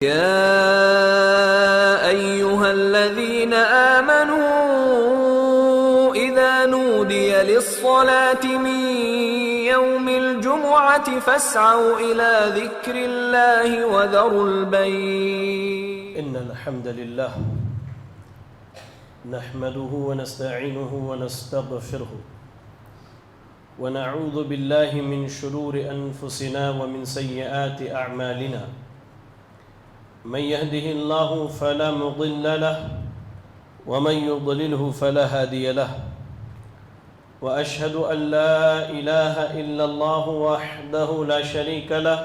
يا أيها الذين آمنوا إذا نودي للصلاة من يوم الجمعة فاسعوا إلى ذكر الله وذروا البيع. إن الحمد لله نحمده ونستعينه ونستغفره ونعوذ بالله من شرور أنفسنا ومن سيئات أعمالنا. من يهده الله فلا مضل له ومن يضلله فلا هادي له، وأشهد أن لا إله إلا الله وحده لا شريك له،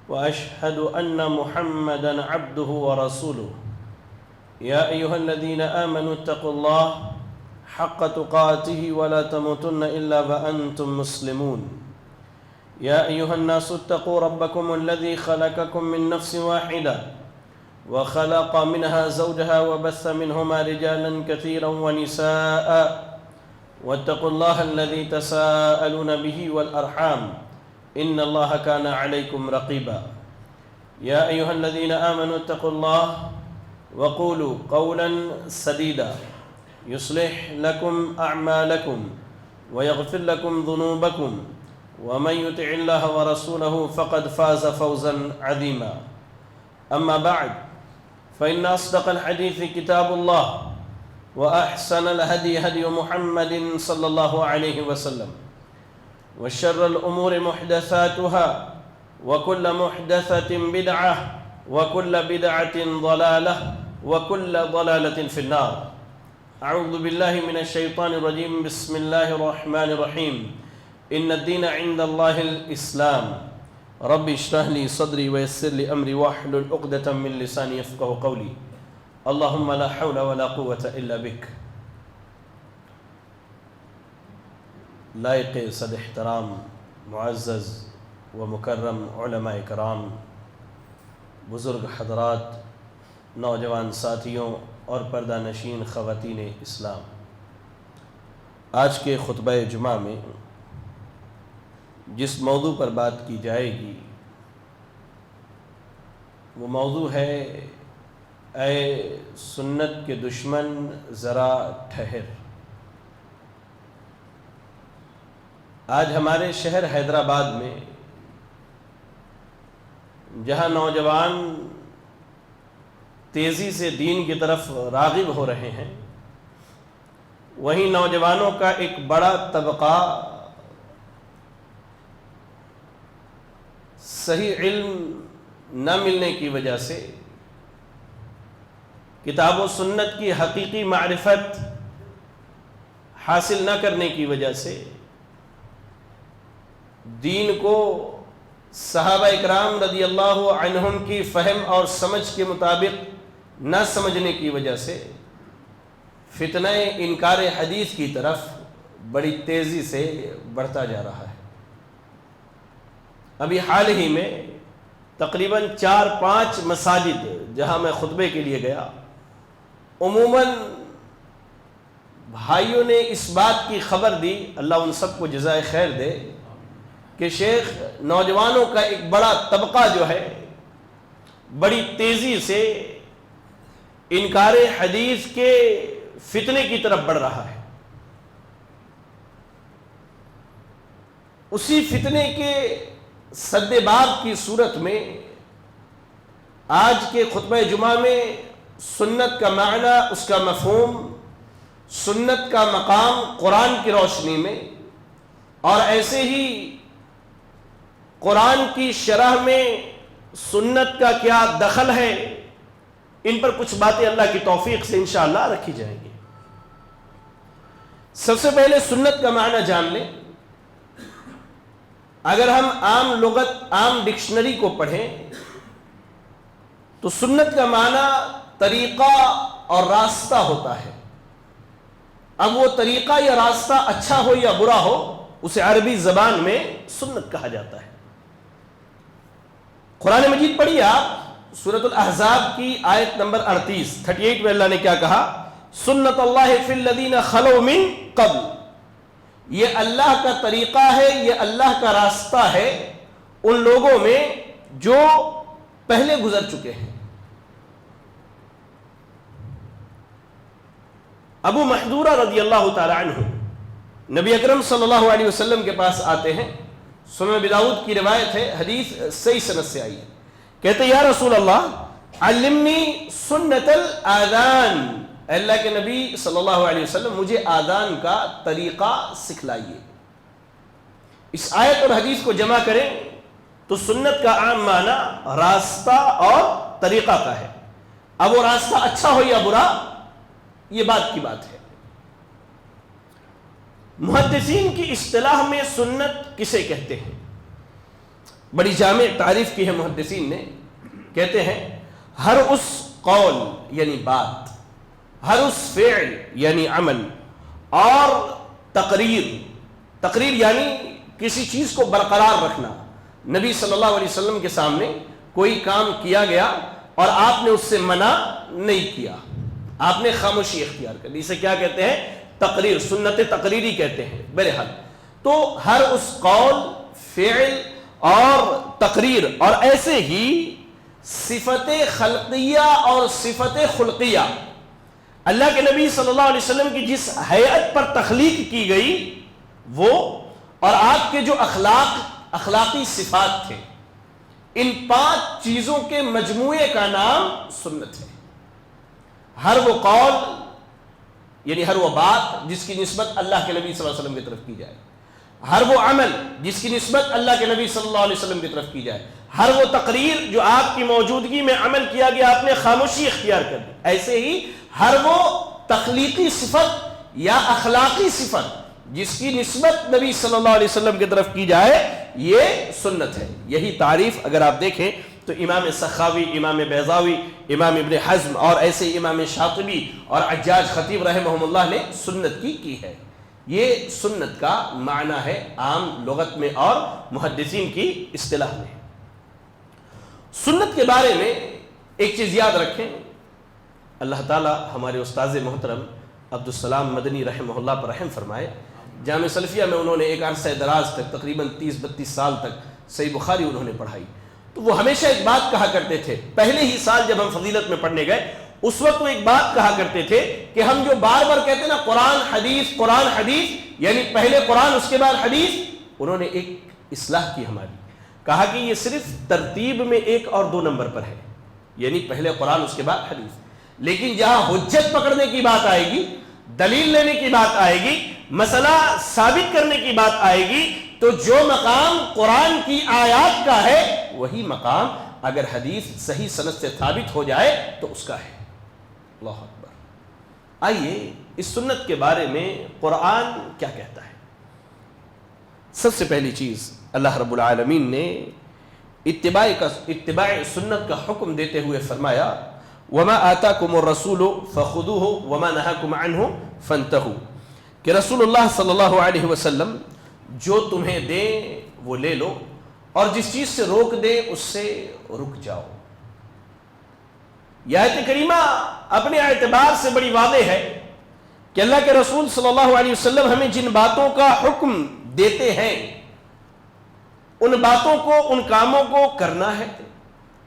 وأشهد أن محمدًا عبده ورسوله. يا أيها الذين آمنوا اتقوا الله حق تقاته ولا تموتن إلا وأنتم مسلمون. يا أيها الناس اتقوا ربكم الذي خلقكم من نفس واحدة وخلق منها زوجها وبث منهما رجالا كثيرا ونساء، واتقوا الله الذي تساءلون به والأرحام إن الله كان عليكم رقيبا. يا أيها الذين آمنوا اتقوا الله وقولوا قولا سديدا يصلح لكم أعمالكم ويغفر لكم ذنوبكم، ومن يطع الله ورسوله فقد فاز فوزا عظيما. أما بعد، فإن أصدق الحديث كتاب الله، وأحسن الهدي هدي محمد صلى الله عليه وسلم، وشر الأمور محدثاتها، وكل محدثة بدعة، وكل بدعة ضلالة، وكل ضلالة في النار. أعوذ بالله من الشيطان الرجيم. بسم الله الرحمن الرحيم. إن الدين عند الله الإسلام. رب اشرح لي صدري ويسر لي أمري واحلل عقدة من لساني يفقهوا قولي. اللهم لا حول ولا قوة إلا بك. لائق صد احترام معزز و مکرم علماء کرام، بزرگ حضرات، نوجوان ساتھیوں اور پردہ نشین خواتین اسلام، آج کے خطبہ جمعہ میں جس موضوع پر بات کی جائے گی وہ موضوع ہے اے سنت کے دشمن ذرا ٹھہر۔ آج ہمارے شہر حیدرآباد میں جہاں نوجوان تیزی سے دین کی طرف راغب ہو رہے ہیں، وہیں نوجوانوں کا ایک بڑا طبقہ صحیح علم نہ ملنے کی وجہ سے، کتاب و سنت کی حقیقی معرفت حاصل نہ کرنے کی وجہ سے، دین کو صحابہ اکرام رضی اللہ عنہم کی فہم اور سمجھ کے مطابق نہ سمجھنے کی وجہ سے فتنہ انکار حدیث کی طرف بڑی تیزی سے بڑھتا جا رہا ہے۔ ابھی حال ہی میں تقریباً 4-5 مساجد جہاں میں خطبے کے لیے گیا، عموماً بھائیوں نے اس بات کی خبر دی، اللہ ان سب کو جزائے خیر دے، کہ شیخ نوجوانوں کا ایک بڑا طبقہ جو ہے بڑی تیزی سے انکار حدیث کے فتنے کی طرف بڑھ رہا ہے۔ اسی فتنے کے سد باب کی صورت میں آج کے خطبہ جمعہ میں سنت کا معنی، اس کا مفہوم، سنت کا مقام قرآن کی روشنی میں، اور ایسے ہی قرآن کی شرح میں سنت کا کیا دخل ہے، ان پر کچھ باتیں اللہ کی توفیق سے انشاءاللہ رکھی جائیں گی۔ سب سے پہلے سنت کا معنی جان لیں۔ اگر ہم عام لغت، عام ڈکشنری کو پڑھیں تو سنت کا معنی طریقہ اور راستہ ہوتا ہے۔ اب وہ طریقہ یا راستہ اچھا ہو یا برا ہو، اسے عربی زبان میں سنت کہا جاتا ہے۔ قرآن مجید پڑھیے آپ، سورۃ الاحزاب کی آیت نمبر 38 میں اللہ نے کیا کہا؟ سنت اللہ فی الذین خلو من قبل، یہ اللہ کا طریقہ ہے، یہ اللہ کا راستہ ہے ان لوگوں میں جو پہلے گزر چکے ہیں۔ ابو محذورہ رضی اللہ تعالی عنہ نبی اکرم صلی اللہ علیہ وسلم کے پاس آتے ہیں، سنن ابی داؤد کی روایت ہے، حدیث صحیح سند سے آئی ہے، کہتے یا رسول اللہ علمنی سنت الاذان، اللہ کے نبی صلی اللہ علیہ وسلم مجھے آذان کا طریقہ سکھلائیے۔ اس آیت اور حدیث کو جمع کریں تو سنت کا عام معنی راستہ اور طریقہ کا ہے۔ اب وہ راستہ اچھا ہو یا برا یہ بات کی بات ہے۔ محدثین کی اصطلاح میں سنت کسے کہتے ہیں؟ بڑی جامع تعریف کی ہے محدثین نے، کہتے ہیں ہر اس قول یعنی بات، ہر اس فعل یعنی عمل، اور تقریر یعنی کسی چیز کو برقرار رکھنا۔ نبی صلی اللہ علیہ وسلم کے سامنے کوئی کام کیا گیا اور آپ نے اس سے منع نہیں کیا، آپ نے خاموشی اختیار کر لی، اسے کیا کہتے ہیں؟ تقریر، سنت تقریری کہتے ہیں۔ بہرحال تو ہر اس قول، فعل اور تقریر، اور ایسے ہی صفت خلقیہ اور صفت خلقیہ، اللہ کے نبی صلی اللہ علیہ وسلم کی جس ہیئت پر تخلیق کی گئی وہ، اور آپ کے جو اخلاقی صفات تھے، ان 5 چیزوں کے مجموعے کا نام سنت ہے۔ ہر وہ قول یعنی ہر وہ بات جس کی نسبت اللہ کے نبی صلی اللہ علیہ وسلم کی طرف کی جائے، ہر وہ عمل جس کی نسبت اللہ کے نبی صلی اللہ علیہ وسلم کی طرف کی جائے، ہر وہ تقریر جو آپ کی موجودگی میں عمل کیا گیا، آپ نے خاموشی اختیار کر دی، ایسے ہی ہر وہ تخلیقی صفت یا اخلاقی صفت جس کی نسبت نبی صلی اللہ علیہ وسلم کی طرف کی جائے، یہ سنت ہے۔ یہی تعریف اگر آپ دیکھیں تو امام سخاوی، امام بیضاوی، امام ابن حزم اور ایسے امام شاطبی اور حجاج خطیب رحمہم اللہ نے سنت کی ہے۔ یہ سنت کا معنی ہے عام لغت میں اور محدثین کی اصطلاح میں۔ سنت کے بارے میں ایک چیز یاد رکھیں، اللہ تعالی ہمارے استاذ محترم عبدالسلام مدنی رحمہ اللہ پر رحم فرمائے۔ جامع سلفیہ میں انہوں نے ایک عرصہ دراز تک، تقریباً 30-32 سال تک صحیح بخاری انہوں نے پڑھائی، تو وہ ہمیشہ ایک بات کہا کرتے تھے، پہلے ہی سال جب ہم فضیلت میں پڑھنے گئے اس وقت وہ ایک بات کہا کرتے تھے کہ ہم جو بار بار کہتے ہیں نا قرآن حدیث، یعنی پہلے قرآن اس کے بعد حدیث، انہوں نے ایک اصلاح کی ہماری، کہا کہ یہ صرف ترتیب میں 1 اور 2 نمبر پر ہے، یعنی پہلے قرآن اس کے بعد حدیث، لیکن جہاں حجت پکڑنے کی بات آئے گی، دلیل لینے کی بات آئے گی، مسئلہ ثابت کرنے کی بات آئے گی، تو جو مقام قرآن کی آیات کا ہے وہی مقام اگر حدیث صحیح سند سے ثابت ہو جائے تو اس کا ہے۔ اللہ اکبر۔ آئیے اس سنت کے بارے میں قرآن کیا کہتا ہے۔ سب سے پہلی چیز اللہ رب العالمین نے اتباع سنت کا حکم دیتے ہوئے فرمایا وَمَا آتَاكُمُ الرَّسُولُ فَخُذُوهُ وَمَا نَهَاكُمْ عَنْهُ فَانْتَهُوا، کہ رسول اللہ صلی اللہ علیہ وسلم جو تمہیں دیں وہ لے لو، اور جس چیز سے روک دیں اس سے رک جاؤ۔ یہ آیت کریمہ اپنے اعتبار سے بڑی واضح ہے کہ اللہ کے رسول صلی اللہ علیہ وسلم ہمیں جن باتوں کا حکم دیتے ہیں ان باتوں کو، ان کاموں کو کرنا ہے،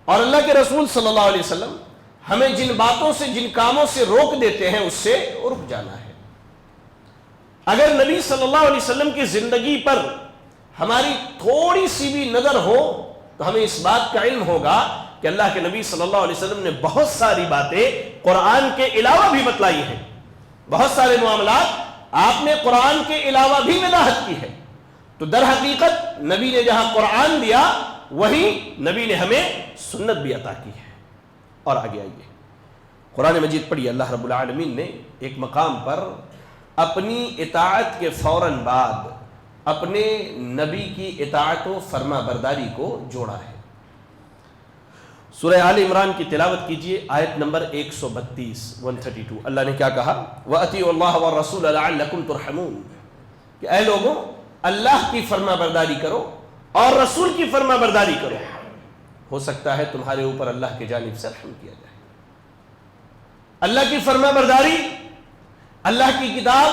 اور اللہ کے رسول صلی اللہ علیہ وسلم ہمیں جن باتوں سے، جن کاموں سے روک دیتے ہیں اس سے رک جانا ہے۔ اگر نبی صلی اللہ علیہ وسلم کی زندگی پر ہماری تھوڑی سی بھی نظر ہو تو ہمیں اس بات کا علم ہوگا کہ اللہ کے نبی صلی اللہ علیہ وسلم نے بہت ساری باتیں قرآن کے علاوہ بھی بتلائی ہیں، بہت سارے معاملات آپ نے قرآن کے علاوہ بھی وضاحت کی ہے۔ تو در حقیقت نبی نے جہاں قرآن دیا وہی نبی نے ہمیں سنت بھی عطا کی ہے۔ اور آگے آئیے قرآن مجید پڑھیے، اللہ رب العالمین نے ایک مقام پر اپنی اطاعت کے فوراً بعد اپنے نبی کی اطاعت و فرما برداری کو جوڑا ہے۔ سورہ آل عمران کی تلاوت کیجئے، آیت نمبر 132 اللہ نے کیا کہا؟ وَأَطِيعُوا اللَّهَ وَالرَّسُولَ لَعَلَّكُمْ تُرْحَمُونَ، کہ اے لوگوں اللہ کی فرما برداری کرو اور رسول کی فرما برداری کرو، ہو سکتا ہے تمہارے اوپر اللہ کی جانب سے رحم کیا جائے۔ اللہ کی فرما برداری، اللہ کی کتاب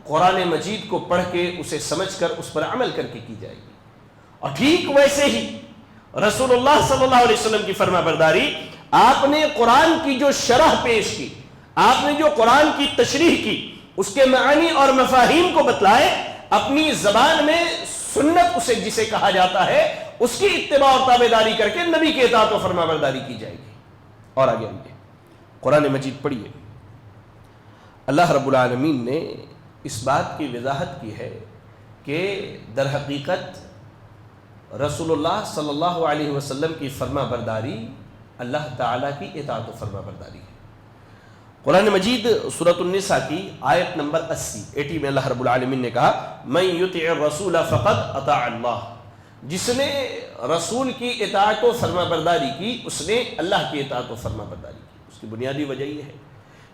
قرآن مجید کو پڑھ کے اسے سمجھ کر اس پر عمل کر کے کی جائے گی، اور ٹھیک ویسے ہی رسول اللہ صلی اللہ علیہ وسلم کی فرما برداری، آپ نے قرآن کی جو شرح پیش کی، آپ نے جو قرآن کی تشریح کی، اس کے معانی اور مفاہیم کو بتلائے، اپنی زبان میں سنت اسے جسے کہا جاتا ہے اس کی اتباع اور تابعداری کر کے نبی کی اطاعت و فرما برداری کی جائے گی۔ اور آگے آئیے، قرآن مجید پڑھیے، اللہ رب العالمین نے اس بات کی وضاحت کی ہے کہ در حقیقت رسول اللہ صلی اللہ علیہ وسلم کی فرما برداری اللہ تعالیٰ کی اطاعت و فرما برداری ہے۔ قرآن مجید سورۃ النساء کی آیت نمبر 80 میں اللہ رب العالمین نے کہا من یطع الرسول فقد اطاع اللہ، جس نے رسول کی اطاعت و فرما برداری کی اس نے اللہ کی اطاعت و فرما برداری کی۔ اس کی بنیادی وجہ یہ ہے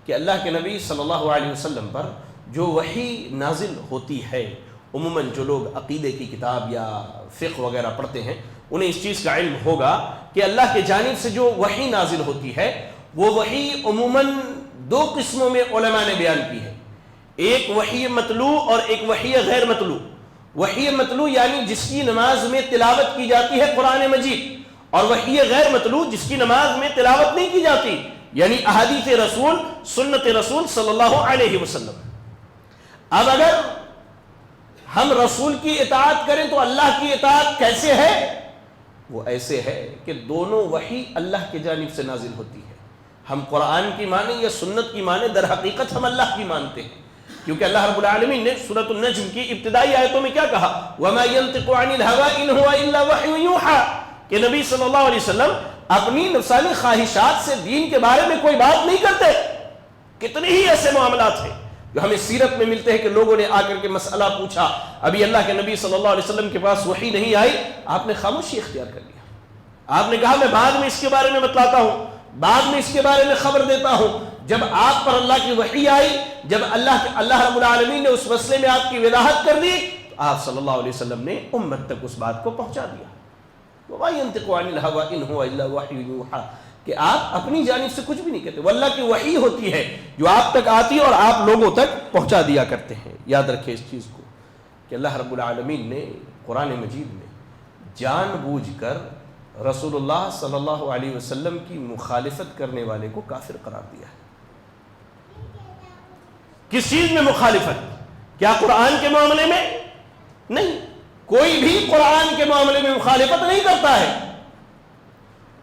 کہ اللہ کے نبی صلی اللہ علیہ وسلم پر جو وحی نازل ہوتی ہے، عموماً جو لوگ عقیدے کی کتاب یا فقہ وغیرہ پڑھتے ہیں انہیں اس چیز کا علم ہوگا کہ اللہ کی جانب سے جو وحی نازل ہوتی ہے وہ وحی عموماً دو قسموں میں علماء نے بیان کی ہے، ایک وحی مطلوع اور ایک وحی غیر مطلوع۔ وحی مطلوع یعنی جس کی نماز میں تلاوت کی جاتی ہے قرآن مجید، اور وحی غیر مطلوع جس کی نماز میں تلاوت نہیں کی جاتی، یعنی احادیث رسول، سنت رسول صلی اللہ علیہ وسلم۔ اب اگر ہم رسول کی اطاعت کریں تو اللہ کی اطاعت کیسے ہے؟ وہ ایسے ہے کہ دونوں وحی اللہ کی جانب سے نازل ہوتی ہے، ہم قرآن کی مانیں یا سنت کی مانیں، در حقیقت ہم اللہ کی مانتے ہیں، کیونکہ اللہ رب العالمین نے سورۃ النجم کی ابتدائی آیتوں میں کیا کہا وَمَا يَنطِقُ عَنِ الْهَوَىٰ إِنْ هُوَ إِلَّا وَحْيٌ يُوحَىٰ، کہ نبی صلی اللہ علیہ وسلم اپنی نفسانی خواہشات سے دین کے بارے میں کوئی بات نہیں کرتے۔ کتنے ہی ایسے معاملات ہیں جو ہمیں سیرت میں ملتے ہیں کہ لوگوں نے آ کر کے مسئلہ پوچھا، ابھی اللہ کے نبی صلی اللہ علیہ وسلم کے پاس وحی نہیں آئی، آپ نے خاموشی اختیار کر لیا، آپ نے کہا میں بعد میں اس کے بارے میں بتلاتا ہوں، بعد میں اس کے بارے میں خبر دیتا ہوں۔ جب آپ پر اللہ کی وحی آئی، جب اللہ رب العالمین نے اس مسئلے میں آپ کی وضاحت کر دی تو آپ صلی اللہ علیہ وسلم نے امت تک اس بات کو پہنچا دیا۔ وَمَا يَنطِقُ عَنِ الْهَوَىٰ إِنْ هُوَ إِلَّا وَحْيٌ يُوحَىٰ، کہ آپ اپنی جانب سے کچھ بھی نہیں کہتے، وہ اللہ کی وحی ہوتی ہے جو آپ تک آتی ہے اور آپ لوگوں تک پہنچا دیا کرتے ہیں۔ یاد رکھیں اس چیز کو کہ اللہ رب العالمین نے قرآن مجید میں جان بوجھ کر رسول اللہ صلی اللہ علیہ وسلم کی مخالفت کرنے والے کو کافر قرار دیا ہے۔ کس چیز میں مخالفت؟ کیا قرآن کے معاملے میں؟ نہیں، کوئی بھی قرآن کے معاملے میں مخالفت نہیں کرتا ہے۔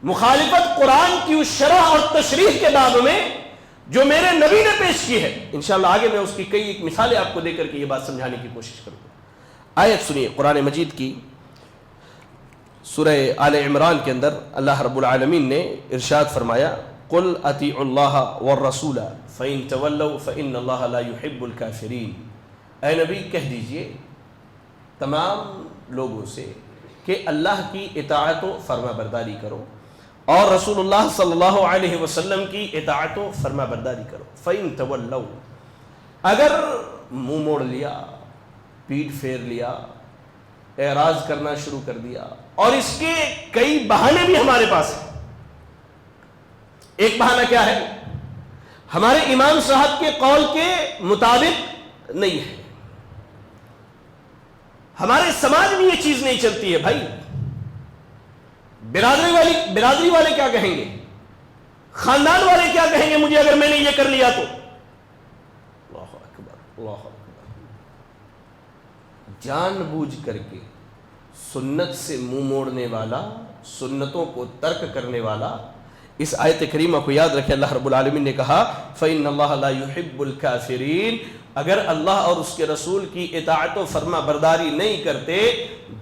مخالفت قرآن کی اس شرح اور تشریح کے باب میں جو میرے نبی نے پیش کی ہے، انشاءاللہ آگے میں اس کی کئی ایک مثالیں آپ کو دے کر کے یہ بات سمجھانے کی کوشش کروں گا۔ آیت سنیے قرآن مجید کی سورہ آل عمران کے اندر اللہ رب العالمین نے ارشاد فرمایا قُلْ أَطِيعُوا اللَّهَ وَالرَّسُولَ فَإِن تَوَلَّوْا فَإِنَّ اللَّهَ لَا يُحِبُّ الْكَافِرِينَ، اے نبی کہہ دیجئے تمام لوگوں سے کہ اللہ کی اطاعت و فرما برداری کرو اور رسول اللہ صلی اللہ علیہ وسلم کی اطاعت و فرما برداری کرو۔ فَإِن تَوَلَّوْا، اگر منہ موڑ لیا، پیٹ پھیر لیا، اعراض کرنا شروع کر دیا، اور اس کے کئی بہانے بھی ہمارے پاس ہیں۔ ایک بہانہ کیا ہے؟ ہمارے امام صاحب کے قول کے مطابق نہیں ہے، ہمارے سماج میں یہ چیز نہیں چلتی ہے۔ بھائی برادری والے کیا کہیں گے، خاندان والے کیا کہیں گے مجھے اگر میں نے یہ کر لیا تو؟ اللہ اکبر، اللہ اکبر۔ جان بوجھ کر کے سنت سے منہ موڑنے والا، سنتوں کو ترک کرنے والا، اس آیت کریمہ کو یاد رکھے، اللہ رب العالمین نے کہا فَإِنَّ اللَّهَ لَا يُحِبُّ الْكَافِرِينَ، اگر اللہ اور اس کے رسول کی اطاعت و فرما برداری نہیں کرتے،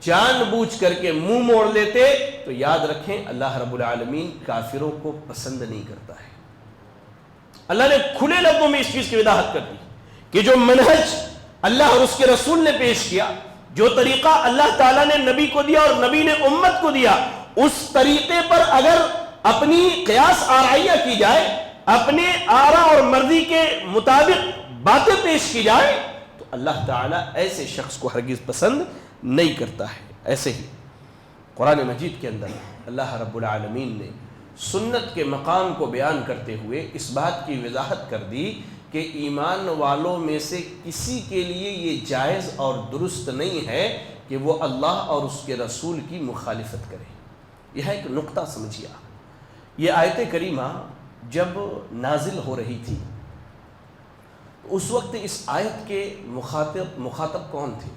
جان بوجھ کر کے منہ موڑ لیتے، تو یاد رکھیں اللہ رب العالمین کافروں کو پسند نہیں کرتا ہے۔ اللہ نے کھلے لفظوں میں اس چیز کی وضاحت کر دی کہ جو منہج اللہ اور اس کے رسول نے پیش کیا، جو طریقہ اللہ تعالیٰ نے نبی کو دیا اور نبی نے امت کو دیا، اس طریقے پر اگر اپنی قیاس آرائیہ کی جائے، اپنے آرا اور مرضی کے مطابق باتیں پیش کی جائے، تو اللہ تعالیٰ ایسے شخص کو ہرگز پسند نہیں کرتا ہے۔ ایسے ہی قرآن مجید کے اندر اللہ رب العالمین نے سنت کے مقام کو بیان کرتے ہوئے اس بات کی وضاحت کر دی کہ ایمان والوں میں سے کسی کے لیے یہ جائز اور درست نہیں ہے کہ وہ اللہ اور اس کے رسول کی مخالفت کرے۔ یہ ایک نقطہ سمجھیے. یہ آیت کریمہ جب نازل ہو رہی تھی اس وقت اس آیت کے مخاطب کون تھے؟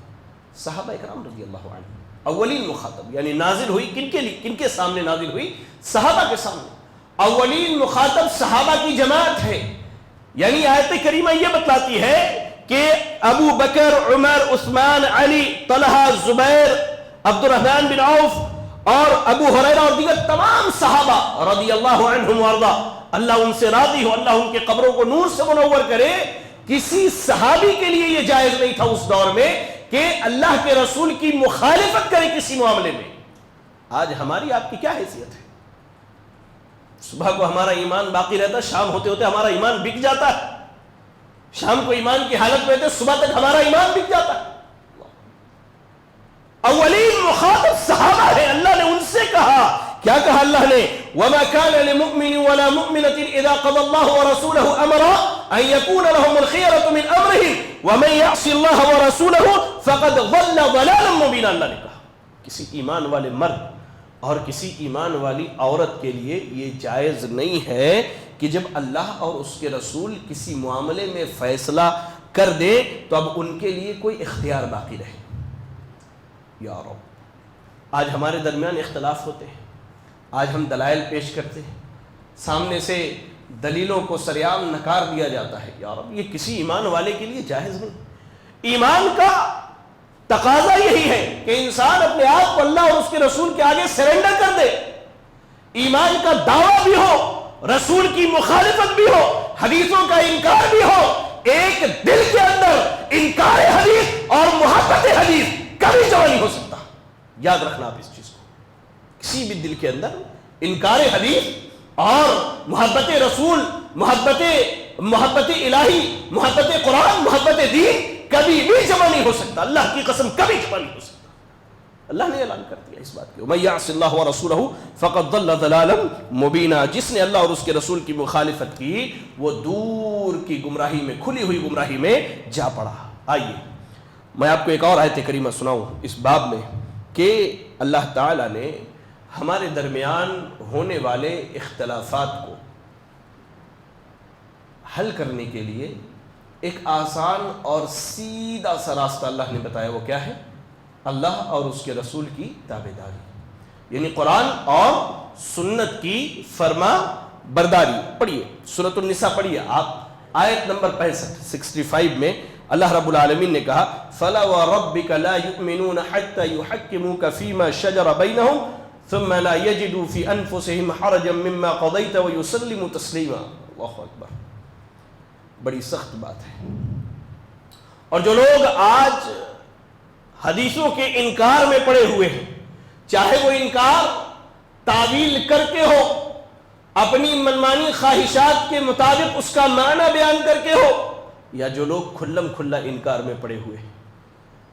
صحابہ اکرام رضی اللہ عنہ. اولین مخاطب یعنی نازل ہوئی کن کے لیے، کن کے سامنے نازل ہوئی؟ صحابہ کے سامنے. اولین مخاطب صحابہ کی جماعت ہے. یعنی آیت کریمہ یہ بتلاتی ہے کہ ابو بکر، عمر، عثمان، علی، طلحہ، زبیر، عبد الرحمن بن عوف اور ابو ہریرہ اور دیگر تمام صحابہ رضی اللہ عنہم وارضا، اللہ ان سے راضی ہو، اللہ ان کے قبروں کو نور سے منور کرے. کسی صحابی کے لیے یہ جائز نہیں تھا اس دور میں کہ اللہ کے رسول کی مخالفت کرے کسی معاملے میں. آج ہماری آپ کی کیا حیثیت ہے؟ صبح کو ہمارا ایمان باقی رہتا، شام ہوتے ہوتے ہمارا ایمان بک جاتا ہے. شام کو ایمان کی حالت میں رہتے، صبح تک ہمارا ایمان بک جاتا ہے. اولین مخاطب صحابہ ہے. اللہ نے ان سے کہا، کیا کہا اللہ نے؟ وَمَا كَانَ لِمُؤْمِنٍ وَلَا مُؤْمِنَةٍ إِذَا قَضَى اللَّهُ وَرَسُولُهُ أَمْرًا أَن يَكُونَ لَهُمُ الْخِيَرَةُ مِنْ أَمْرِهِمْ وَمَن يَعْصِ اللَّهَ وَرَسُولَهُ فَقَدْ ضَلَّ ضَلَالًا مُبِينًا. اللہ نے کہا کسی ایمان والے مرد اور کسی ایمان والی عورت کے لیے یہ جائز نہیں ہے کہ جب اللہ اور اس کے رسول کسی معاملے میں فیصلہ کر دے تو اب ان کے لیے کوئی اختیار باقی رہے. یا رب، آج ہمارے درمیان اختلاف ہوتے ہیں، آج ہم دلائل پیش کرتے ہیں، سامنے سے دلیلوں کو سریعام نکار دیا جاتا ہے. یا رب، یہ کسی ایمان والے کے لیے جائز نہیں. ایمان کا تقاضا یہی ہے کہ انسان اپنے آپ کو اللہ اور اس کے رسول کے آگے سرنڈر کر دے. ایمان کا دعویٰ بھی ہو، رسول کی مخالفت بھی ہو، حدیثوں کا انکار بھی ہو. ایک دل کے اندر انکار حدیث اور محبت حدیث کبھی جمع نہیں ہو سکتا. یاد رکھنا آپ اس چیز کو. کسی بھی دل کے اندر انکار حدیث اور محبت رسول، محبت الہی، محبت قرآن، محبت دین کبھی بھی جمع نہیں ہو سکتا. اللہ کی قسم کبھی جمع نہیں ہو سکتا. اللہ نے اعلان کر دیا اس بات کے، وَمَن يَعْصِ اللَّهَ وَرَسُولَهُ فَقَدْ ضَلَّ ضَلَالًا مُبِينًا. جس نے اللہ اور اس کے رسول کی مخالفت کی وہ دور کی گمراہی میں، کھلی ہوئی گمراہی میں جا پڑا. آئیے میں آپ کو ایک اور آیت کریمہ سناؤں اس باب میں کہ اللہ تعالیٰ نے ہمارے درمیان ہونے والے اختلافات کو حل کرنے کے لیے ایک آسان اور سیدھا سا راستہ اللہ نے بتایا. وہ کیا ہے؟ اللہ اور اس کے رسول کی تابعداری، یعنی قرآن اور سنت کی فرما برداری. پڑھیے سورۃ النساء، پڑھیے آپ آیت نمبر 65 میں اللہ رب العالمین نے کہا فَلَا وَرَبِّكَ لَا يُؤْمِنُونَ حَتَّى يُحَكِّمُوكَ فِي مَا شَجَرَ بَيْنَهُمْ ثُمَّ لَا يَجِدُوا فِي أَنفُسِهِمْ حَرَجًا مِمَّا قَضَيْتَ وَيُسَلِّمُوا تَسْلِيمًا. اللہ اکبر، بڑی سخت بات ہے. اور جو لوگ آج حدیثوں کے انکار میں پڑے ہوئے ہیں، چاہے وہ انکار تعویل کر کے ہو، اپنی منمانی خواہشات کے مطابق اس کا معنی بیان کر کے ہو، یا جو لوگ کھلم کھلا انکار میں پڑے ہوئے ہیں،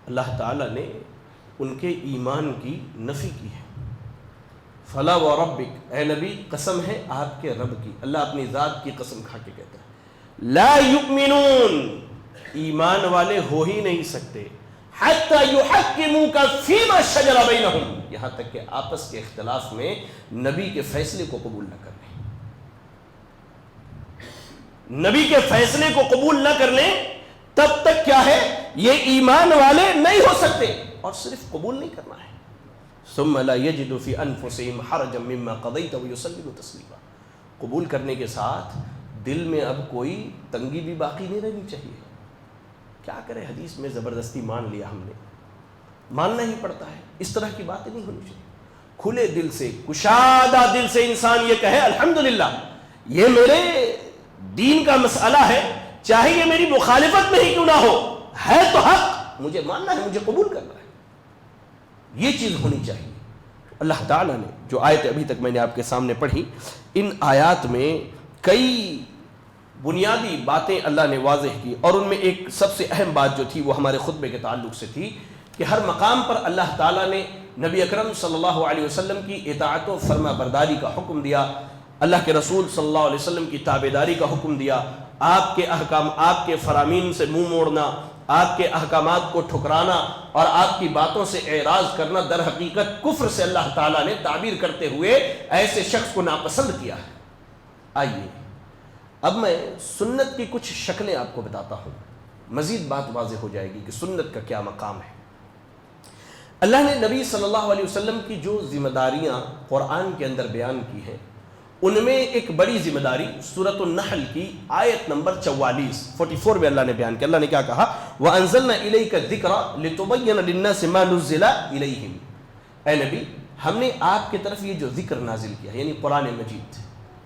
اللہ تعالیٰ نے ان کے ایمان کی نفی کی ہے. فلا وربک، اے نبی قسم ہے آپ کے رب کی. اللہ اپنی ذات کی قسم کھا کے کہتا ہے لا یؤمنون، ایمان والے ہو ہی نہیں سکتے حتی یحکموک فیما شجر بینہم، یہاں تک کہ آپس کے اختلاف میں نبی کے فیصلے کو قبول نہ کر لیں. نبی کے فیصلے کو قبول نہ کر لیں تب تک کیا ہے؟ یہ ایمان والے نہیں ہو سکتے. اور صرف قبول نہیں کرنا ہے، ثم لا يجد في انفسهم حرجا مما قضيت ويسلموا تسلیما. قبول کرنے کے ساتھ دل میں اب کوئی تنگی بھی باقی نہیں رہنی چاہیے. کیا کرے، حدیث میں زبردستی مان لیا ہم نے، ماننا ہی پڑتا ہے. اس طرح کی باتیں نہیں ہونی چاہیے. کھلے دل سے، کشادہ دل سے انسان یہ کہے الحمدللہ یہ میرے دین کا مسئلہ ہے، چاہے یہ میری مخالفت میں ہی کیوں نہ ہو، ہے تو حق، مجھے ماننا ہے، مجھے قبول کرنا ہے. یہ چیز ہونی چاہیے. اللہ تعالیٰ نے جو آیت ابھی تک میں نے آپ کے سامنے پڑھی، ان آیات میں کئی بنیادی باتیں اللہ نے واضح کی، اور ان میں ایک سب سے اہم بات جو تھی وہ ہمارے خطبے کے تعلق سے تھی کہ ہر مقام پر اللہ تعالیٰ نے نبی اکرم صلی اللہ علیہ وسلم کی اطاعت و فرما برداری کا حکم دیا، اللہ کے رسول صلی اللہ علیہ وسلم کی تابعداری کا حکم دیا. آپ کے احکام، آپ کے فرامین سے منہ موڑنا، آپ کے احکامات کو ٹھکرانا اور آپ کی باتوں سے اعراض کرنا در حقیقت کفر سے اللہ تعالیٰ نے تعبیر کرتے ہوئے ایسے شخص کو ناپسند کیا ہے۔ آئیے اب میں سنت کی کچھ شکلیں آپ کو بتاتا ہوں، مزید بات واضح ہو جائے گی کہ سنت کا کیا مقام ہے۔ اللہ نے نبی صلی اللہ علیہ وسلم کی جو ذمہ داریاں قرآن کے اندر بیان کی ہیں، ان میں ایک بڑی ذمہ داری سورۃ النحل کی آیت نمبر 44 میں اللہ نے بیان کیا۔ اللہ نے کیا کہا؟ وَأَنزَلْنَا إِلَيْكَ الذِّكْرَ لِتُبَيِّنَ لِلنَّاسِ مَا نُزِّلَ إِلَيْهِمْ۔ اے نبی، ہم نے آپ کی طرف یہ جو ذکر نازل کیا یعنی قرآن مجید،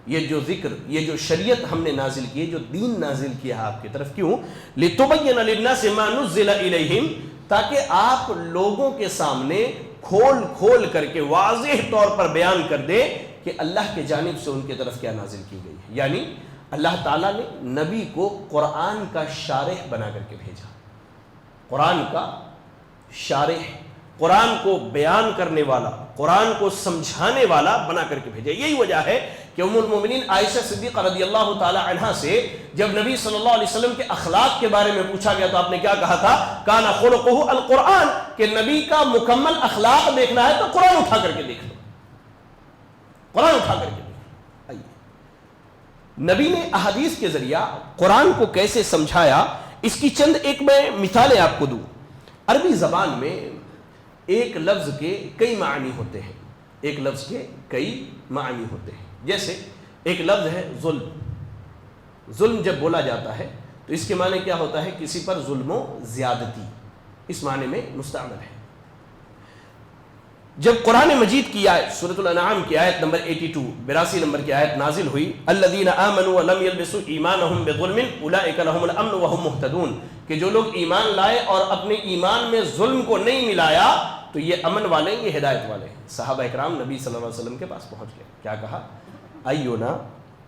یہ جو ذکر، یہ جو شریعت ہم نے نازل کی ہے، جو دین نازل کیا ہے آپ کی طرف، کیوں؟ لِتُبَيِّنَ لِلنَّاسِ مَا نُزِّلَ إِلَيْهِمْ، تاکہ آپ لوگوں کے سامنے کھول کھول کر کے واضح طور پر بیان کر دے کہ اللہ کے جانب سے ان کی طرف کیا نازل کی گئی ہے۔ یعنی اللہ تعالیٰ نے نبی کو قرآن کا شارح بنا کر کے بھیجا، قرآن کا شارح، قرآن کو بیان کرنے والا، قرآن کو سمجھانے والا بنا کر کے بھیجا۔ یہی وجہ ہے کہ ام المومنین عائشہ صدیقہ رضی اللہ تعالی عنہا سے جب نبی صلی اللہ علیہ وسلم کے اخلاق کے بارے میں پوچھا گیا تو آپ نے کیا کہا تھا؟ کان خلقہ القرآن، کہ نبی کا مکمل اخلاق دیکھنا ہے تو قرآن اٹھا کر کے دیکھ لو، قرآن اٹھا کر کے دیکھ لو۔ نبی نے احادیث کے ذریعہ قرآن کو کیسے سمجھایا، اس کی چند ایک میں مثالیں آپ کو دوں۔ عربی زبان میں ایک لفظ کے کئی معنی ہوتے ہیں، ایک لفظ کے کئی معنی ہوتے ہیں۔ جیسے ایک لفظ ہے ظلم، ظلم جب بولا جاتا ہے تو اس کے معنی کیا ہوتا ہے؟ کسی پر ظلم و زیادتی، اس معنی میں مستعمل ہے۔ جب قرآن مجید کی آیت سورۃ الانعام کی آیت نمبر 82 نمبر کی آیت نازل ہوئی، الذین آمنوا ولم یلبسوا ایمانہم بظلم اولئک لہم الامن وہم مہتدون، کہ جو لوگ ایمان لائے اور اپنے ایمان میں ظلم کو نہیں ملایا تو یہ امن والے، یہ ہدایت والے ہیں۔ صحابہ اکرام نبی صلی اللہ علیہ وسلم کے پاس پہنچ گئے، کیا کہا؟ اینا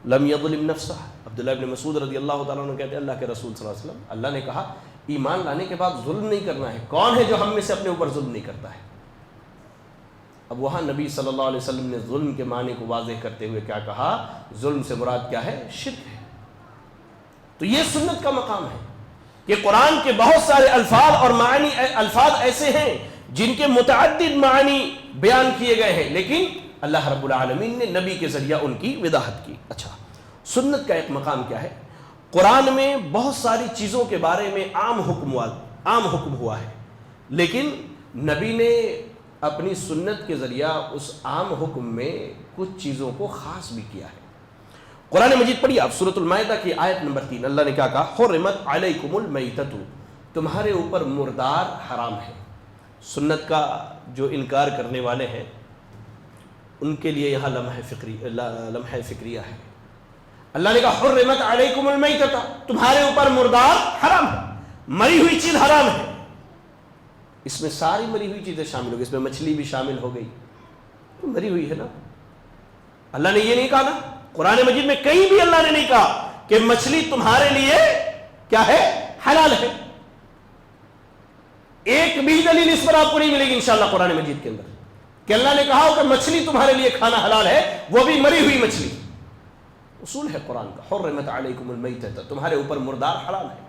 لم یظلم نفسہ۔ عبداللہ ابن مسعود رضی اللہ تعالیٰ عنہ کہتے ہیں اللہ کے رسول صلی اللہ علیہ وسلم، اللہ نے کہا ایمان لانے کے بعد ظلم نہیں کرنا ہے، کون ہے جو ہم میں سے اپنے اوپر ظلم نہیں کرتا ہے؟ اب وہاں نبی صلی اللہ علیہ وسلم نے ظلم کے معنی کو واضح کرتے ہوئے کیا کہا؟ ظلم سے مراد کیا ہے؟ شرک ہے۔ تو یہ سنت کا مقام ہے کہ قرآن کے بہت سارے الفاظ اور معنی، الفاظ ایسے ہیں جن کے متعدد معنی بیان کیے گئے ہیں، لیکن اللہ رب العالمین نے نبی کے ذریعہ ان کی وضاحت کی۔ اچھا، سنت کا ایک مقام کیا ہے؟ قرآن میں بہت ساری چیزوں کے بارے میں عام حکم ہوا ہے، لیکن نبی نے اپنی سنت کے ذریعہ اس عام حکم میں کچھ چیزوں کو خاص بھی کیا ہے۔ قرآن مجید پڑھیے آپ سورۃ المائدہ کی آیت نمبر 3، اللہ نے کیا کہا؟ حرمت علیکم المیتۃ، تمہارے اوپر مردار حرام ہے۔ سنت کا جو انکار کرنے والے ہیں ان کے لیے یہاں لمحہ فکریہ ہے۔ اللہ نے کہا حرمت علیکم المیتۃ، تمہارے اوپر مردار حرام ہے، مری ہوئی چیز حرام ہے۔ اس میں ساری مری ہوئی چیزیں شامل ہو گئی، اس میں مچھلی بھی شامل ہو گئی، مری ہوئی ہے نا۔ اللہ نے یہ نہیں کہا نا، قرآن مجید میں کہیں بھی اللہ نے نہیں کہا کہ مچھلی تمہارے لیے کیا ہے؟ حلال ہے۔ ایک بھی دلیل اس پر آپ کو نہیں ملے گی انشاءاللہ قرآن مجید کے اندر کہ اللہ نے کہا ہو کہ مچھلی تمہارے لیے کھانا حلال ہے، وہ بھی مری ہوئی مچھلی۔ اصول ہے قرآن کا، حرمت علیکم المیتۃ، تمہارے اوپر مردار حلال ہے۔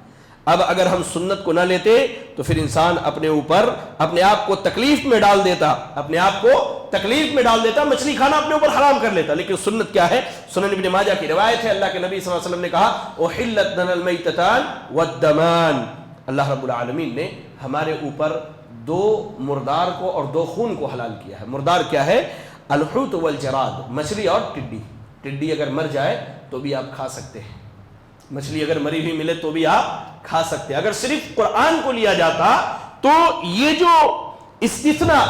اب اگر ہم سنت کو نہ لیتے تو پھر انسان اپنے اوپر اپنے آپ کو تکلیف میں ڈال دیتا، مچھلی کھانا اپنے اوپر حرام کر لیتا۔ لیکن سنت کیا ہے؟ سنن ابن ماجہ کی روایت ہے، اللہ کے نبی صلی اللہ علیہ وسلم نے کہا احلت لنا المیتتان والدمان، اللہ رب العالمین نے ہمارے اوپر دو مردار کو اور دو خون کو حلال کیا ہے۔ مردار کیا ہے؟ الحوت والجراد، مچھلی اور ٹڈی۔ ٹڈی اگر مر جائے تو بھی آپ کھا سکتے ہیں، مچھلی اگر مری ہوئی ملے تو بھی آپ کھا سکتے ہیں۔ اگر صرف قرآن کو لیا جاتا تو یہ جو استثناء،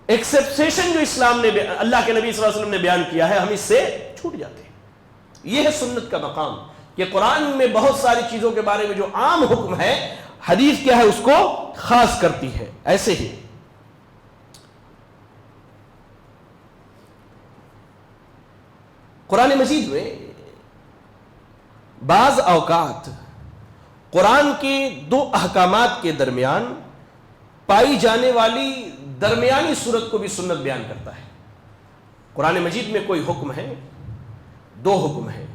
ایکسپشن جو اسلام نے، اللہ کے نبی صلی اللہ علیہ وسلم نے بیان کیا ہے، ہم اس سے چھوٹ جاتے ہیں۔ یہ ہے سنت کا مقام کہ قرآن میں بہت ساری چیزوں کے بارے میں جو عام حکم ہے، حدیث کیا ہے اس کو خاص کرتی ہے۔ ایسے ہی قرآن مجید میں بعض اوقات قرآن کے دو احکامات کے درمیان پائی جانے والی درمیانی صورت کو بھی سنت بیان کرتا ہے۔ قرآن مجید میں کوئی حکم ہے، دو حکم ہیں،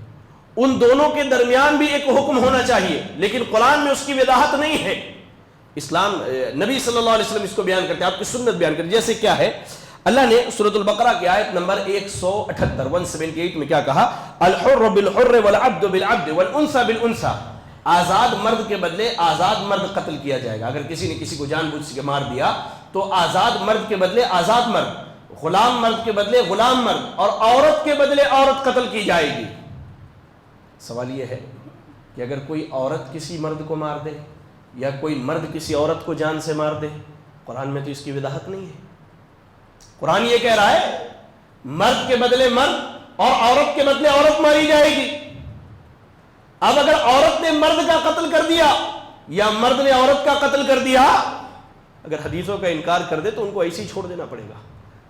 ان دونوں کے درمیان بھی ایک حکم ہونا چاہیے، لیکن قرآن میں اس کی وضاحت نہیں ہے۔ اسلام نبی صلی اللہ علیہ وسلم اس کو بیان کرتے ہیں، آپ کی سنت بیان کرتے ہیں۔ جیسے کیا ہے، اللہ نے سورۃ البقرہ کی آیت نمبر 178 میں کیا کہا؟ الحر بالحر والعبد بالعبد والانثى بالانثى، آزاد مرد کے بدلے آزاد مرد قتل کیا جائے گا۔ اگر کسی نے کسی کو جان بوجھ کے مار دیا تو آزاد مرد کے بدلے آزاد مرد، غلام مرد کے بدلے غلام مرد، اور عورت کے بدلے عورت قتل کی جائے گی۔ سوال یہ ہے کہ اگر کوئی عورت کسی مرد کو مار دے یا کوئی مرد کسی عورت کو جان سے مار دے، قرآن میں تو اس کی وضاحت نہیں ہے۔ قرآن یہ کہہ رہا ہے مرد کے بدلے مرد اور عورت کے بدلے عورت ماری جائے گی۔ اب اگر عورت نے مرد کا قتل کر دیا یا مرد نے عورت کا قتل کر دیا، اگر حدیثوں کا انکار کر دے تو ان کو ایسے ہی چھوڑ دینا پڑے گا،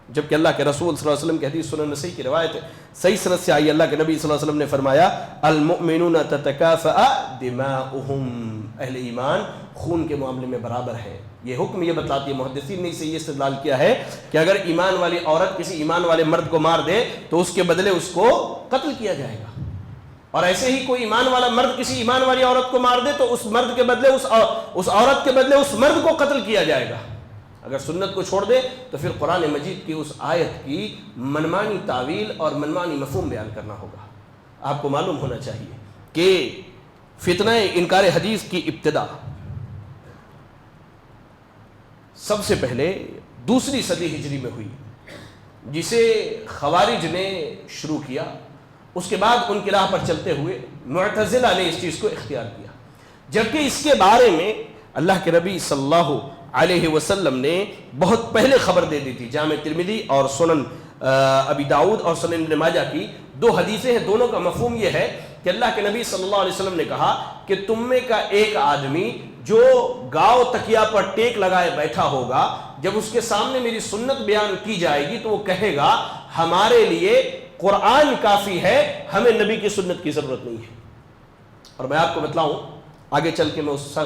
جبکہ اللہ کے رسول صلی اللہ علیہ وسلم کی حدیث سنن نسائی کی روایت ہے، صحیح سند سے آئی، اللہ کے نبی صلی اللہ علیہ وسلم نے فرمایا المؤمنون تتکافأ دماؤہم، اہل ایمان خون کے معاملے میں برابر ہے۔ یہ حکم یہ بتلاتی ہے، محدثین نے اسے یہ استدلال کیا ہے کہ اگر ایمان والی عورت کسی ایمان والے مرد کو مار دے تو اس کے بدلے اس کو قتل کیا جائے گا، اور ایسے ہی کوئی ایمان والا مرد کسی ایمان والی عورت کو مار دے تو اس مرد کے بدلے اس عورت کے بدلے اس مرد کو قتل کیا جائے گا۔ اگر سنت کو چھوڑ دے تو پھر قرآن مجید کی اس آیت کی منمانی تعویل اور منمانی مفہوم بیان کرنا ہوگا۔ آپ کو معلوم ہونا چاہیے کہ فتنہ انکار حدیث کی ابتدا سب سے پہلے دوسری صدی ہجری میں ہوئی، جسے خوارج نے شروع کیا۔ اس کے بعد ان کی راہ پر چلتے ہوئے معتزلہ نے اس چیز کو اختیار کیا، جبکہ اس کے بارے میں اللہ کے نبی صلی اللہ علیہ وسلم نے بہت پہلے خبر دے دی تھی۔ جامع ترمذی اور سنن ابی داؤد اور سنن ابن ماجہ کی دو حدیثیں ہیں، دونوں کا مفہوم یہ ہے کہ اللہ کے نبی صلی اللہ علیہ وسلم نے کہا کہ تم میں کا ایک آدمی جو گاؤ تکیا پر ٹیک لگائے بیٹھا ہوگا، جب اس کے سامنے میری سنت بیان کی جائے گی تو وہ کہے گا ہمارے لیے قرآن کافی ہے، ہمیں نبی کی سنت کی ضرورت نہیں ہے۔ اور میں آپ کو بتلاؤں، آگے چل کے میں اس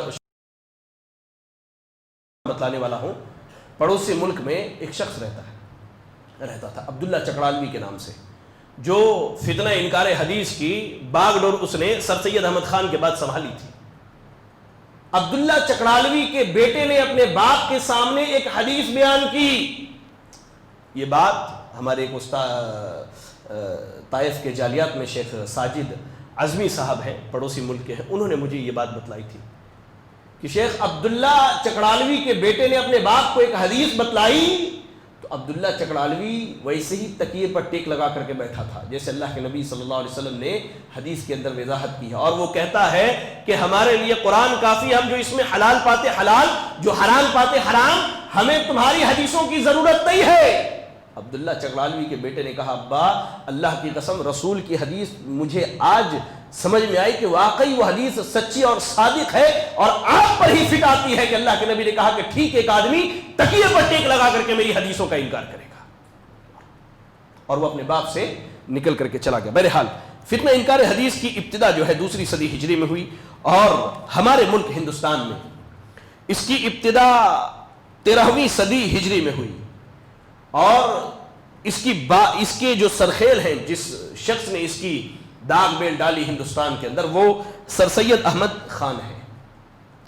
بتلانے والا ہوں، پڑوسی ملک میں ایک شخص رہتا تھا عبداللہ چکڑالوی کے نام سے، جو فتنہ انکار حدیث کی باغ ڈور اس نے سر سید احمد خان کے بعد سنبھالی تھی۔ عبداللہ چکڑالوی کے بیٹے نے اپنے باپ کے سامنے ایک حدیث بیان کی۔ یہ بات ہمارے ایک استاد طائف کے جالیات میں شیخ ساجد عزمی صاحب ہیں، پڑوسی ملک کے ہیں، انہوں نے مجھے یہ بات بتلائی تھی کہ شیخ عبداللہ چکڑالوی کے بیٹے نے اپنے باپ کو ایک حدیث بتلائی، تو عبداللہ چکڑالوی ویسے ہی تکیے پر ٹیک لگا کر کے بیٹھا تھا جیسے اللہ کے نبی صلی اللہ علیہ وسلم نے حدیث کے اندر وضاحت کی ہے، اور وہ کہتا ہے کہ ہمارے لیے قرآن کافی، ہم جو اس میں حلال پاتے حلال، جو حرام پاتے حرام، ہمیں تمہاری حدیثوں کی ضرورت نہیں ہے۔ عبداللہ چکڑالوی کے بیٹے نے کہا ابا اللہ کی قسم رسول کی حدیث مجھے آج سمجھ میں آئی کہ واقعی وہ حدیث سچی اور صادق ہے، اور آپ پر ہی فٹ آتی ہے کہ اللہ کے نبی نے کہا کہ ٹھیک ایک آدمی تکیے پر ٹیک لگا کر کے میری حدیثوں کا انکار کرے گا، اور وہ اپنے باپ سے نکل کر کے چلا گیا۔ بہرحال فتنہ انکار حدیث کی ابتدا جو ہے دوسری صدی ہجری میں ہوئی، اور ہمارے ملک ہندوستان میں اس کی ابتدا 13ویں صدی ہجری میں ہوئی، اور اس کے جو سرخیل ہیں، جس شخص نے اس کی داغ بیل ڈالی ہندوستان کے اندر، وہ سر سید احمد خان ہے۔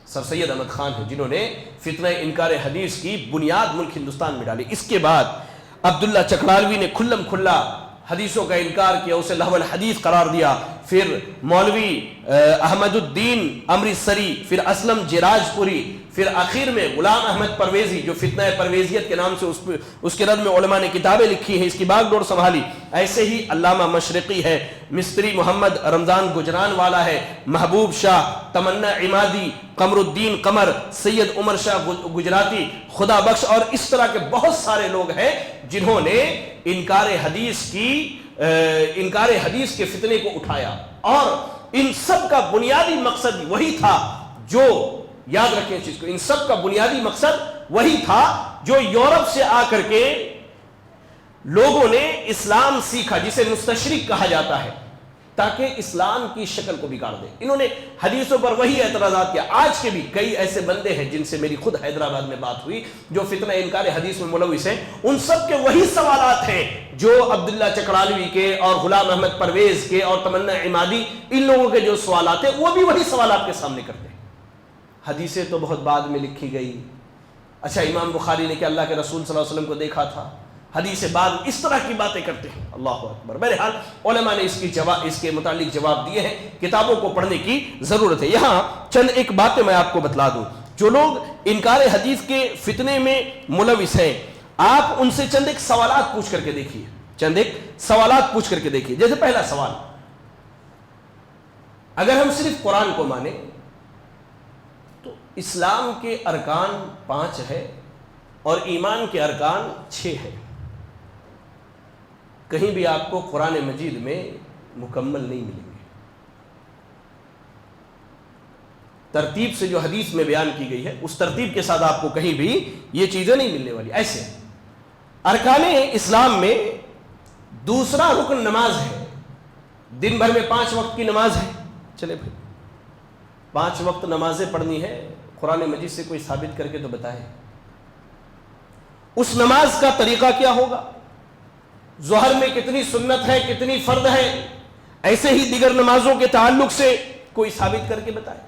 سر سید احمد خان ہیں جنہوں نے فتنہ انکار حدیث کی بنیاد ملک ہندوستان میں ڈالی۔ اس کے بعد عبداللہ چکڑالوی نے کھلم کھلا حدیثوں کا انکار کیا، اسے لہو الحدیث قرار دیا۔ پھر مولوی احمد الدین امرتسری، پھر اسلم جراج پوری، پھر آخر میں غلام احمد پرویزی جو فتنہ پرویزیت کے نام سے اس کے رد میں علماء نے کتابیں لکھی ہیں، اس کی باغ ڈور سنبھالی۔ ایسے ہی علامہ مشرقی ہے، مستری محمد رمضان گجران والا ہے، محبوب شاہ، تمنا عمادی، قمر الدین قمر، سید عمر شاہ گجراتی، خدا بخش، اور اس طرح کے بہت سارے لوگ ہیں جنہوں نے انکار حدیث کے فتنے کو اٹھایا، اور ان سب کا بنیادی مقصد وہی تھا جو، یاد رکھیں اس چیز کو، ان سب کا بنیادی مقصد وہی تھا جو یورپ سے آ کر کے لوگوں نے اسلام سیکھا، جسے مستشرق کہا جاتا ہے۔ تاکہ اسلام کی شکل کو بگاڑ دے. انہوں نے حدیثوں پر وہی اعتراضات کیا. آج کے بھی کئی ایسے بندے ہیں جن سے میری خود حیدرآباد میں بات ہوئی جو فتنہ انکار حدیث میں ملوث ہیں. ان سب کے وہی سوالات ہیں جو عبداللہ چکرالوی کے اور غلام احمد پرویز کے اور تمنا عمادی ان لوگوں کے جو سوالات ہیں وہ بھی وہی سوالات کے سامنے کرتے ہیں. حدیثیں تو بہت بعد میں لکھی گئی. اچھا امام بخاری نے کہ اللہ کے رسول صلی اللہ علیہ وسلم کو دیکھا تھا, حدیث بعد اس طرح کی باتیں کرتے ہیں. اللہ اکبر. بہرحال علماء نے اس کے متعلق جواب دیے ہیں. کتابوں کو پڑھنے کی ضرورت ہے. یہاں چند ایک باتیں میں آپ کو بتلا دوں. جو لوگ انکار حدیث کے فتنے میں ملوث ہیں, آپ ان سے چند ایک سوالات پوچھ کر کے دیکھیے. جیسے پہلا سوال, اگر ہم صرف قرآن کو مانیں تو اسلام کے ارکان 5 ہے اور ایمان کے ارکان 6 ہے. کہیں بھی آپ کو قرآن مجید میں مکمل نہیں ملیں گے. ترتیب سے جو حدیث میں بیان کی گئی ہے اس ترتیب کے ساتھ آپ کو کہیں بھی یہ چیزیں نہیں ملنے والی. ایسے ارکان اسلام میں دوسرا رکن نماز ہے. دن بھر میں 5 وقت کی نماز ہے. چلے بھائی 5 وقت نمازیں پڑھنی ہے, قرآن مجید سے کوئی ثابت کر کے تو بتائے. اس نماز کا طریقہ کیا ہوگا؟ ظہر میں کتنی سنت ہے, کتنی فرض ہے, ایسے ہی دیگر نمازوں کے تعلق سے کوئی ثابت کر کے بتائے.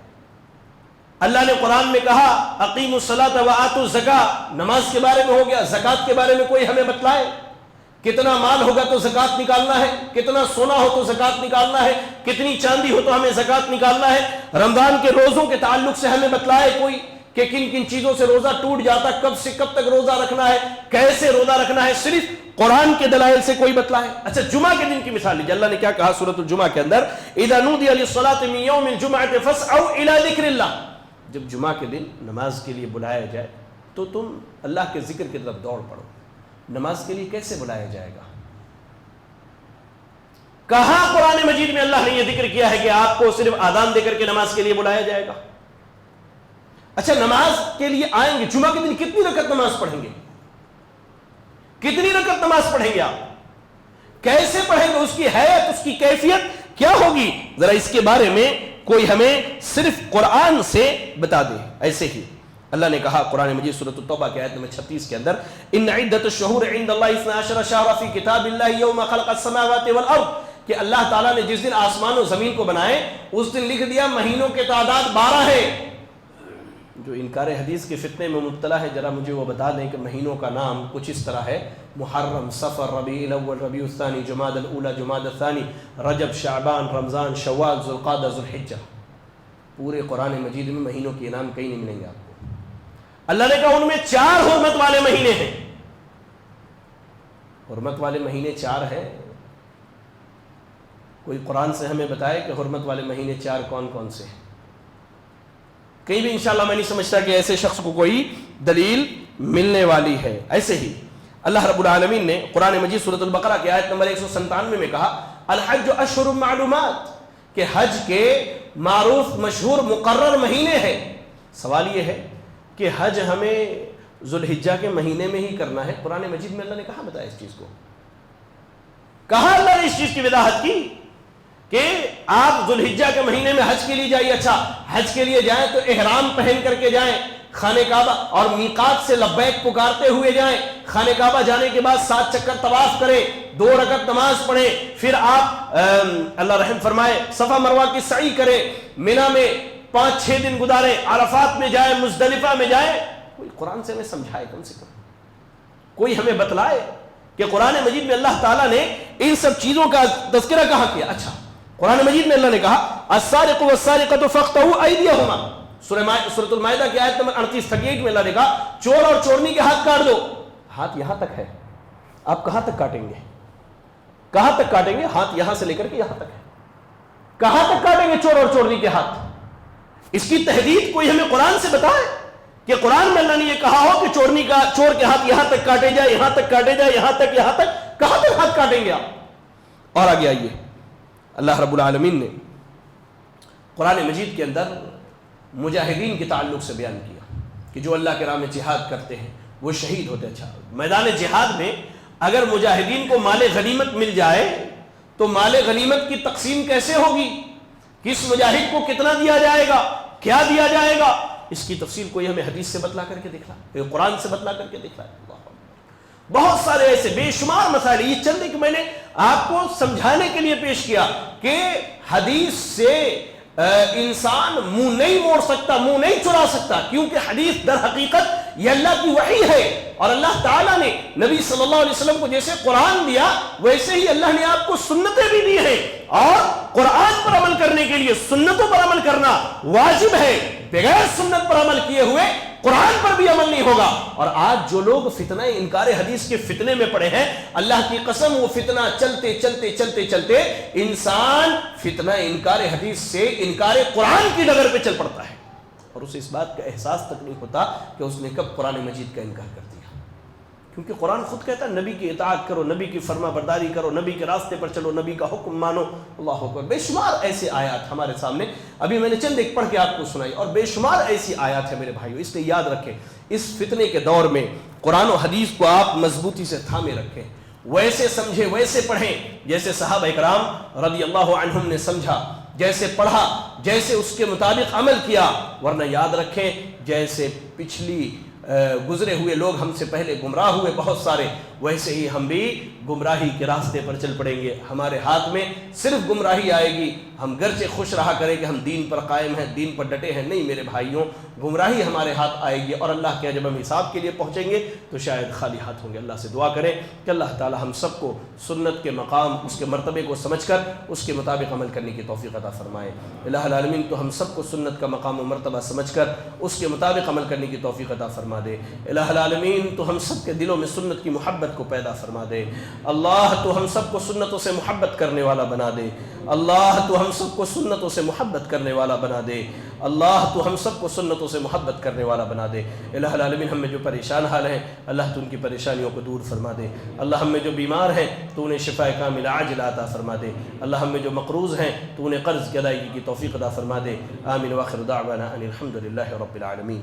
اللہ نے قرآن میں کہا اقیموا الصلاۃ وآتوا الزکاۃ, نماز کے بارے میں ہو گیا. زکوٰۃ کے بارے میں کوئی ہمیں بتلائے. کتنا مال ہوگا تو زکوٰۃ نکالنا ہے, کتنا سونا ہو تو زکوٰۃ نکالنا ہے, کتنی چاندی ہو تو ہمیں زکوٰۃ نکالنا ہے. رمضان کے روزوں کے تعلق سے ہمیں بتلائے کوئی کہ کن کن چیزوں سے روزہ ٹوٹ جاتا, کب سے کب تک روزہ رکھنا ہے, کیسے روزہ رکھنا ہے. صرف قرآن کے دلائل سے کوئی بتلائے. اچھا جمعہ کے دن کی مثال لیجیے. اللہ نے کیا کہا سورۃ الجمعہ کے اندر, اذا نودی للصلاۃ من یوم الجمعۃ فاسعوا الی ذکر اللہ. جب جمعہ کے دن نماز کے لیے بلایا جائے تو تم اللہ کے ذکر کی طرف دوڑ پڑو. نماز کے لیے کیسے بلایا جائے گا؟ کہاں قرآن مجید میں اللہ نے یہ ذکر کیا ہے کہ آپ کو صرف آذان دے کر کے نماز کے لیے بلایا جائے گا؟ اچھا نماز کے لیے آئیں گے, جمعہ کے دن کتنی رکعت نماز پڑھیں گے؟ کتنی رکعت نماز پڑھیں گے آپ؟ کیسے پڑھیں گے؟ اس کی حیت, اس کی کیفیت کیا ہوگی؟ ذرا اس کے بارے میں کوئی ہمیں صرف قرآن سے بتا دے. ایسے ہی اللہ نے کہا قرآن مجید سورۃ التوبہ کی آیت نمبر 36 کے اندر, ان عدۃ الشہور عند اللہ 12 شہرا فی کتاب اللہ یوم خلق السماوات والارض, کہ اللہ تعالیٰ نے جس دن آسمان و زمین کو بنائے اس دن لکھ دیا مہینوں کے تعداد 12 ہے. جو انکار حدیث کے فتنے میں مبتلا ہے ذرا مجھے وہ بتا دیں کہ مہینوں کا نام کچھ اس طرح ہے, محرم, صفر, ربیع الاول, ربیع الثانی, جماد الاولی, جماد الثانی, رجب, شعبان, رمضان, شوال, ذوالقعدہ, ذوالحجہ. پورے قرآن مجید میں مہینوں کے نام کہیں نہیں ملیں گے آپ کو. اللہ نے کہا ان میں 4 حرمت والے مہینے ہیں. حرمت والے مہینے 4 ہیں. کوئی قرآن سے ہمیں بتائے کہ حرمت والے مہینے 4 کون کون سے ہیں؟ کہیں بھی انشاءاللہ میں نہیں سمجھتا کہ ایسے شخص کو کوئی دلیل ملنے والی ہے. ایسے ہی اللہ رب العالمین نے قرآن مجید سورۃ البقرہ کی آیت نمبر 197 میں کہا الحج اشہر معلومات, کہ حج کے معروف مشہور مقرر مہینے ہیں. سوال یہ ہے کہ حج ہمیں ذوالحجہ کے مہینے میں ہی کرنا ہے. قرآن مجید میں اللہ نے کہاں بتایا اس چیز کو؟ کہاں اللہ نے اس چیز کی وضاحت کی کہ آپ ذوالحجہ کے مہینے میں حج کے لیے جائیے؟ اچھا حج کے لیے جائیں تو احرام پہن کر کے جائیں خانہ کعبہ, اور میقات سے لبیک پکارتے ہوئے جائیں. خانہ کعبہ جانے کے بعد 7 چکر طواف کریں, 2 رکعت نماز پڑھیں, پھر آپ اللہ رحم فرمائے صفا مروہ کی سعی کریں, مینا میں 5-6 دن گزاریں, عرفات میں جائیں, مزدلفہ میں جائیں. کوئی قرآن سے ہمیں سمجھائے, کم سے کم کوئی ہمیں بتلائے کہ قرآن مجید میں اللہ تعالیٰ نے ان سب چیزوں کا تذکرہ کہاں کیا. اچھا قرآن مجید میں اللہ نے کہا السارق والسارقۃ فاقطعوا ایدیہما, سورۃ المائدہ کی آیت نمبر 38 میں اللہ نے کہا چور اور چورنی کے ہاتھ کاٹ دو. ہاتھ یہاں تک ہے, آپ کہاں تک کاٹیں گے؟ کہاں تک کاٹیں گے؟ ہاتھ یہاں سے لے کر کے یہاں تک ہے. کہاں تک کاٹیں گے چور اور چورنی کے ہاتھ؟ اس کی تحدید کوئی ہمیں قرآن سے بتائے کہ قرآن میں اللہ نے یہ کہا ہو کہ چور کے ہاتھ یہاں تک کاٹے جائے, یہاں تک کاٹے جائے, یہاں تک, کہاں تک ہاتھ کاٹیں گے آپ؟ اور آگے آئیے, اللہ رب العالمین نے قرآن مجید کے اندر مجاہدین کے تعلق سے بیان کیا کہ جو اللہ کے راہ میں جہاد کرتے ہیں وہ شہید ہوتے. اچھا میدان جہاد میں اگر مجاہدین کو مال غنیمت مل جائے تو مال غنیمت کی تقسیم کیسے ہوگی، کس مجاہد کو کتنا دیا جائے گا، کیا دیا جائے گا، اس کی تفصیل کوئی ہمیں حدیث سے بتلا کر کے دکھلا، کوئی قرآن سے بتلا کر کے دکھلا۔ بہت سارے ایسے بے شمار مسائل، یہ چند ایک میں نے آپ کو سمجھانے کے لیے پیش کیا کہ حدیث سے انسان منہ نہیں موڑ سکتا، منہ نہیں چرا سکتا، کیونکہ حدیث در حقیقت یہ اللہ کی وحی ہے، اور اللہ تعالیٰ نے نبی صلی اللہ علیہ وسلم کو جیسے قرآن دیا ویسے ہی اللہ نے آپ کو سنتیں بھی دی ہیں، اور قرآن پر عمل کرنے کے لیے سنتوں پر عمل کرنا واجب ہے، بغیر سنت پر عمل کیے ہوئے قرآن پر بھی عمل نہیں ہوگا۔ اور آج جو لوگ فتنہ انکار حدیث کے فتنے میں پڑے ہیں، اللہ کی قسم وہ فتنہ چلتے چلتے چلتے چلتے انسان فتنہ انکار حدیث سے انکار قرآن کی ڈگر پہ چل پڑتا ہے، اور اسے اس بات کا احساس تک نہیں ہوتا کہ اس نے کب قرآن مجید کا انکار کر دیا، کیونکہ قرآن خود کہتا ہے نبی کی اطاعت کرو، نبی کی فرما برداری کرو، نبی کے راستے پر چلو، نبی کا حکم مانو۔ اللہ اکبر، بے شمار ایسے آیات ہمارے سامنے، ابھی میں نے چند ایک پڑھ کے آپ کو سنائی، اور بے شمار ایسی آیات ہیں میرے بھائیو، اس لیے یاد رکھیں اس فتنے کے دور میں قرآن و حدیث کو آپ مضبوطی سے تھامے رکھیں، ویسے سمجھیں ویسے پڑھیں جیسے صحابہ اکرام رضی اللہ عنہم نے سمجھا، جیسے پڑھا، جیسے اس کے مطابق عمل کیا، ورنہ یاد رکھیں جیسے پچھلی گزرے ہوئے لوگ ہم سے پہلے گمراہ ہوئے بہت سارے، ویسے ہی ہم بھی گمراہی کے راستے پر چل پڑیں گے، ہمارے ہاتھ میں صرف گمراہی آئے گی، ہم گرچہ خوش رہا کریں کہ ہم دین پر قائم ہیں، دین پر ڈٹے ہیں، نہیں میرے بھائیوں، گمراہی ہمارے ہاتھ آئے گی، اور اللہ کے جب ہم حساب کے لیے پہنچیں گے تو شاید خالی ہاتھ ہوں گے۔ اللہ سے دعا کریں کہ اللہ تعالی ہم سب کو سنت کے مقام، اس کے مرتبے کو سمجھ کر اس کے مطابق عمل کرنے کی توفیق عطا فرمائے۔ الہ العالمین تو ہم سب کو سنت کا مقام و مرتبہ سمجھ کر اس کے مطابق عمل کرنے کی توفیق عطا فرما دے۔ الہ العالمین تو ہم سب کے دلوں میں سنت کی محبت کو پیدا فرما دے۔ اللہ تو ہم سب کو سنتوں سے محبت کرنے والا بنا دے۔ اللہ تو ہم سب کو سنتوں سے محبت کرنے والا بنا دے۔ اللہ تو ہم سب کو سنتوں سے محبت کرنے والا بنا دے۔ الہ العالمین ہم میں جو پریشان حال ہیں اللہ تو ان کی پریشانیوں کو دور فرما دے۔ اللہ ہم میں جو بیمار ہیں تو انہیں شفاء کاملہ عاجلہ عطا فرما دے۔ اللہ ہم میں جو مقروض ہیں تو انہیں قرض کی ادائیگی کی توفیق عطا فرما دے۔ آمین، وآخر دعوانا ان الحمد للہ رب العالمین۔